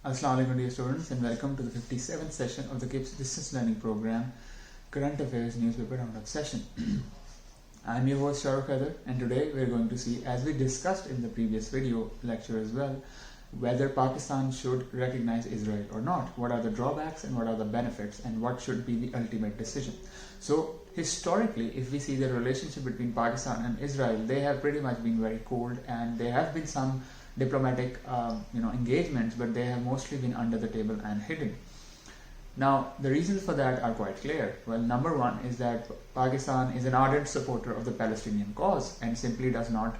Assalamu alaikum dear students, and welcome to the 57th session of the KIPS Distance Learning Program Current Affairs Newspaper Roundup session. I am your host Shahrukh Khader, and today we are going to see, as we discussed in the previous video lecture as well, whether Pakistan should recognize Israel or not. What are the drawbacks and what are the benefits, and what should be the ultimate decision. So historically, if we see the relationship between Pakistan and Israel, they have pretty much been very cold, and there have been some diplomatic engagements, but they have mostly been under the table and hidden. Now, the reasons for that are quite clear. Well, number one is that Pakistan is an ardent supporter of the Palestinian cause and simply does not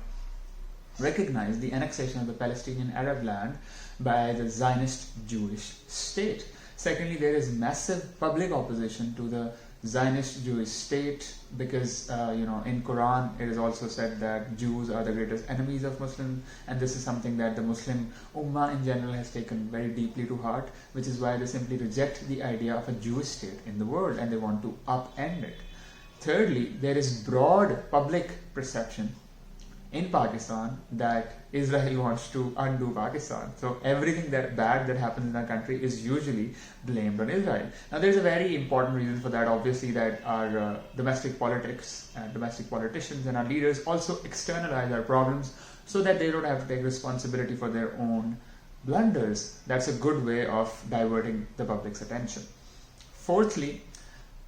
recognize the annexation of the Palestinian Arab land by the Zionist-Jewish state. Secondly, there is massive public opposition to the Zionist-Jewish state because in Quran it is also said that Jews are the greatest enemies of Muslims, and this is something that the Muslim Ummah in general has taken very deeply to heart, which is why they simply reject the idea of a Jewish state in the world and they want to upend it. Thirdly, there is broad public perception in Pakistan that Israel wants to undo Pakistan. So everything bad that happens in our country is usually blamed on Israel. Now there's a very important reason for that, obviously, that our domestic politics and domestic politicians and our leaders also externalize our problems so that they don't have to take responsibility for their own blunders. That's a good way of diverting the public's attention. Fourthly,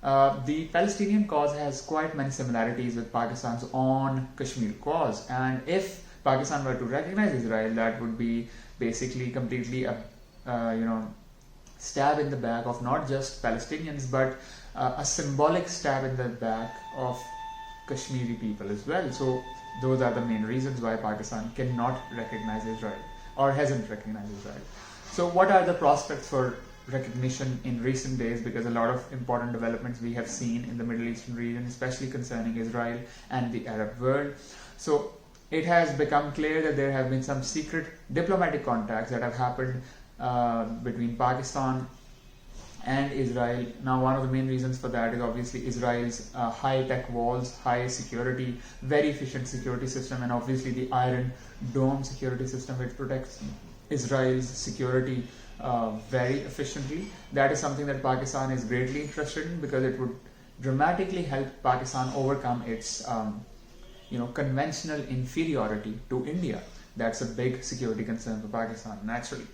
the Palestinian cause has quite many similarities with Pakistan's own Kashmir cause, and if Pakistan were to recognize Israel, that would be basically completely a stab in the back of not just Palestinians, but a symbolic stab in the back of Kashmiri people as well. So those are the main reasons why Pakistan cannot recognize Israel or hasn't recognized Israel. So what are the prospects for recognition in recent days, because a lot of important developments we have seen in the Middle Eastern region, especially concerning Israel and the Arab world. So it has become clear that there have been some secret diplomatic contacts that have happened between Pakistan and Israel. Now, one of the main reasons for that is obviously Israel's high-tech walls, high security, very efficient security system, and obviously the Iron Dome security system, which protects Israel's security very efficiently. That is something that Pakistan is greatly interested in, because it would dramatically help Pakistan overcome its conventional inferiority to India. That's a big security concern for Pakistan, naturally.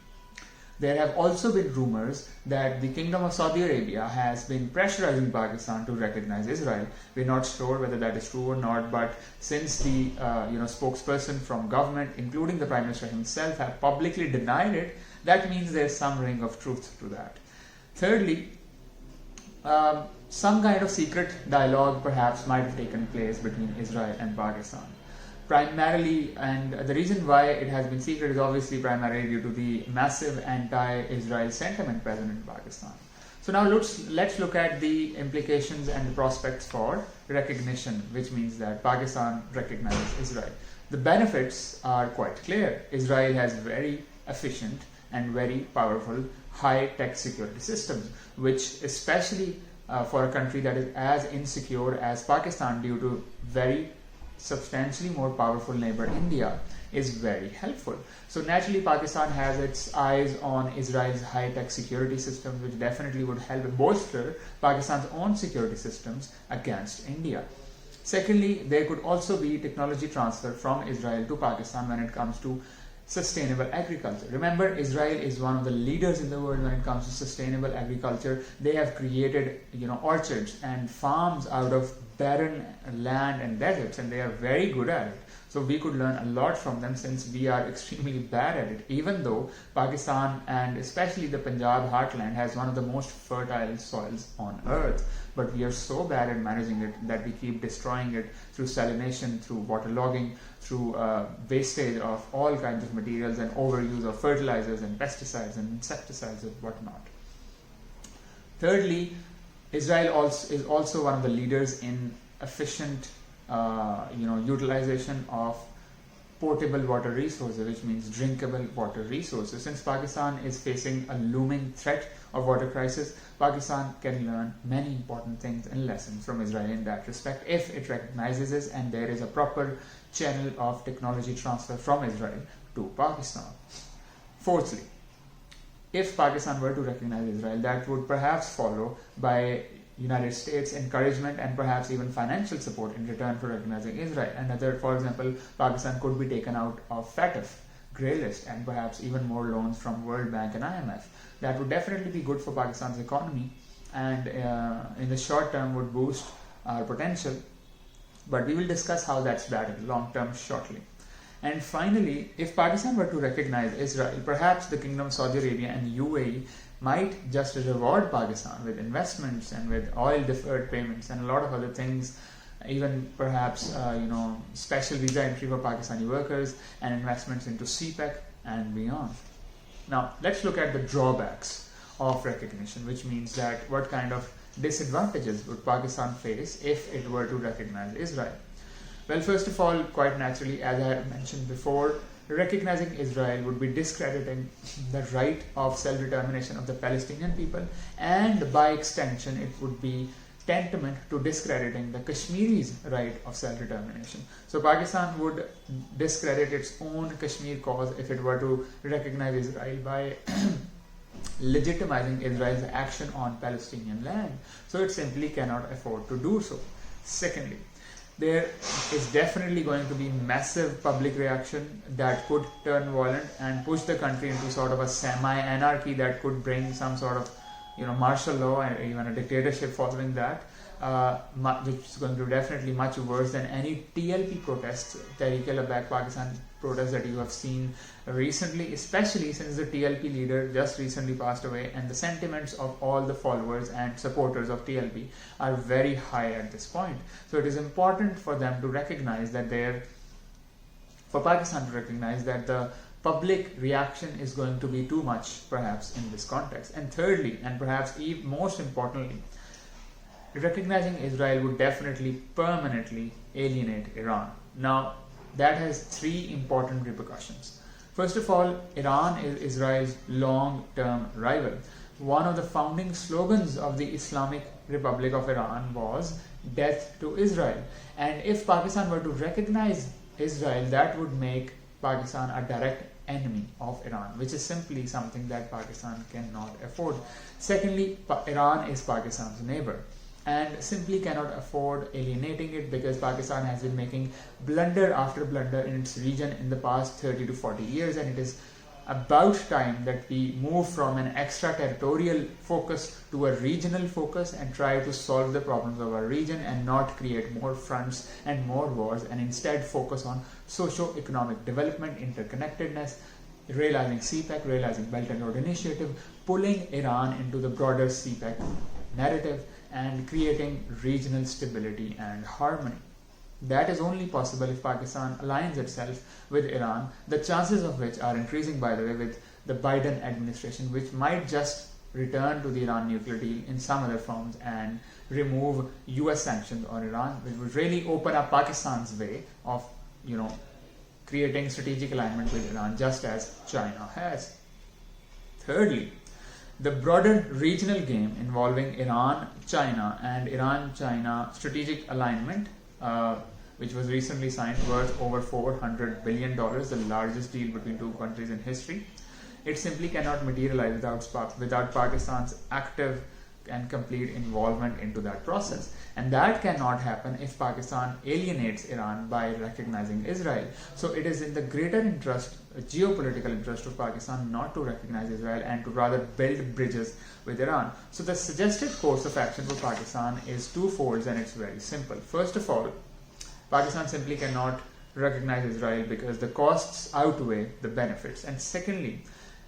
There have also been rumors that the Kingdom of Saudi Arabia has been pressurizing Pakistan to recognize Israel. We're not sure whether that is true or not, but since the spokesperson from government, including the Prime Minister himself, have publicly denied it, that means there's some ring of truth to that. Thirdly, some kind of secret dialogue perhaps might have taken place between Israel and Pakistan. Primarily, and the reason why it has been secret is obviously primarily due to the massive anti-Israel sentiment present in Pakistan. So now let's look at the implications and the prospects for recognition, which means that Pakistan recognizes Israel. The benefits are quite clear. Israel has very efficient and very powerful high-tech security systems, which especially for a country that is as insecure as Pakistan due to very substantially more powerful neighbor India, is very helpful. So naturally Pakistan has its eyes on Israel's high-tech security systems, which definitely would help bolster Pakistan's own security systems against India. Secondly, there could also be technology transfer from Israel to Pakistan when it comes to sustainable agriculture. Remember, Israel is one of the leaders in the world when it comes to sustainable agriculture. They have created orchards and farms out of barren land and deserts, and they are very good at it. So we could learn a lot from them, since we are extremely bad at it, even though Pakistan and especially the Punjab heartland has one of the most fertile soils on earth. But we are so bad at managing it that we keep destroying it through salination, through waterlogging, through wastage of all kinds of materials, and overuse of fertilizers and pesticides and insecticides and whatnot. Thirdly, Israel is also one of the leaders in efficient utilization of potable water resources, which means drinkable water resources. Since Pakistan is facing a looming threat of water crisis, Pakistan can learn many important things and lessons from Israel in that respect, if it recognizes this and there is a proper channel of technology transfer from Israel to Pakistan. Fourthly, if Pakistan were to recognize Israel, that would perhaps follow by United States encouragement and perhaps even financial support in return for recognizing Israel. Another, for example, Pakistan could be taken out of FATF, grey list, and perhaps even more loans from World Bank and IMF. That would definitely be good for Pakistan's economy and in the short term would boost our potential. But we will discuss how that's bad in the long term shortly. And finally, if Pakistan were to recognize Israel, perhaps the Kingdom of Saudi Arabia and UAE might just reward Pakistan with investments and with oil deferred payments and a lot of other things, even perhaps special visa entry for Pakistani workers and investments into CPEC and beyond. Now let's look at the drawbacks of recognition, which means that what kind of disadvantages would Pakistan face if it were to recognize Israel. Well, first of all, quite naturally, as I had mentioned before, recognizing Israel would be discrediting the right of self-determination of the Palestinian people, and by extension it would be tantamount to discrediting the Kashmiris' right of self-determination. So Pakistan would discredit its own Kashmir cause if it were to recognize Israel by legitimizing Israel's action on Palestinian land. So it simply cannot afford to do so. Secondly, there is definitely going to be massive public reaction that could turn violent and push the country into sort of a semi-anarchy that could bring some sort of martial law and even a dictatorship following that, which is going to be definitely much worse than any TLP protests, Tehreek-e-Labbaik Pakistan protests that you have seen recently, especially since the TLP leader just recently passed away and the sentiments of all the followers and supporters of TLP are very high at this point. So it is important for them to recognize that for Pakistan to recognize that the public reaction is going to be too much perhaps in this context. And thirdly, and perhaps even most importantly, recognizing Israel would definitely permanently alienate Iran. Now that has three important repercussions. First of all, Iran is Israel's long-term rival. One of the founding slogans of the Islamic Republic of Iran was "Death to Israel." And if Pakistan were to recognize Israel, that would make Pakistan a direct enemy of Iran, which is simply something that Pakistan cannot afford. Secondly, Iran is Pakistan's neighbor and simply cannot afford alienating it, because Pakistan has been making blunder after blunder in its region in the past 30 to 40 years, and it is about time that we move from an extraterritorial focus to a regional focus and try to solve the problems of our region and not create more fronts and more wars, and instead focus on socio-economic development, interconnectedness, realizing CPEC, realizing Belt and Road Initiative, pulling Iran into the broader CPEC narrative and creating regional stability and harmony. That is only possible if Pakistan aligns itself with Iran, the chances of which are increasing, by the way, with the Biden administration, which might just return to the Iran nuclear deal in some other forms and remove US sanctions on Iran, which would really open up Pakistan's way of, creating strategic alignment with Iran, just as China has. Thirdly, the broader regional game involving Iran, China, and Iran-China strategic alignment, which was recently signed, worth over $400 billion, the largest deal between two countries in history. It simply cannot materialize without Pakistan's active and complete involvement into that process. And that cannot happen if Pakistan alienates Iran by recognizing Israel. So it is in the greater interest, geopolitical interest of Pakistan not to recognize Israel and to rather build bridges with Iran. So the suggested course of action for Pakistan is twofold, and it's very simple. First of all, Pakistan simply cannot recognize Israel because the costs outweigh the benefits. And secondly,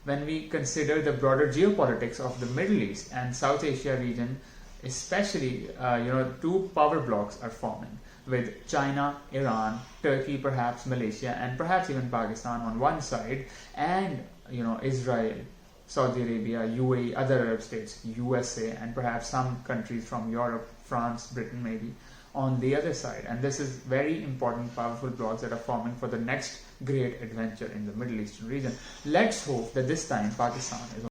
when we consider the broader geopolitics of the Middle East and South Asia region, especially, two power blocks are forming with China, Iran, Turkey, perhaps Malaysia, and perhaps even Pakistan on one side, and Israel, Saudi Arabia, UAE, other Arab states, USA, and perhaps some countries from Europe, France, Britain maybe, on the other side. And this is very important, powerful blocks that are forming for the next great adventure in the Middle Eastern region. Let's hope that this time Pakistan is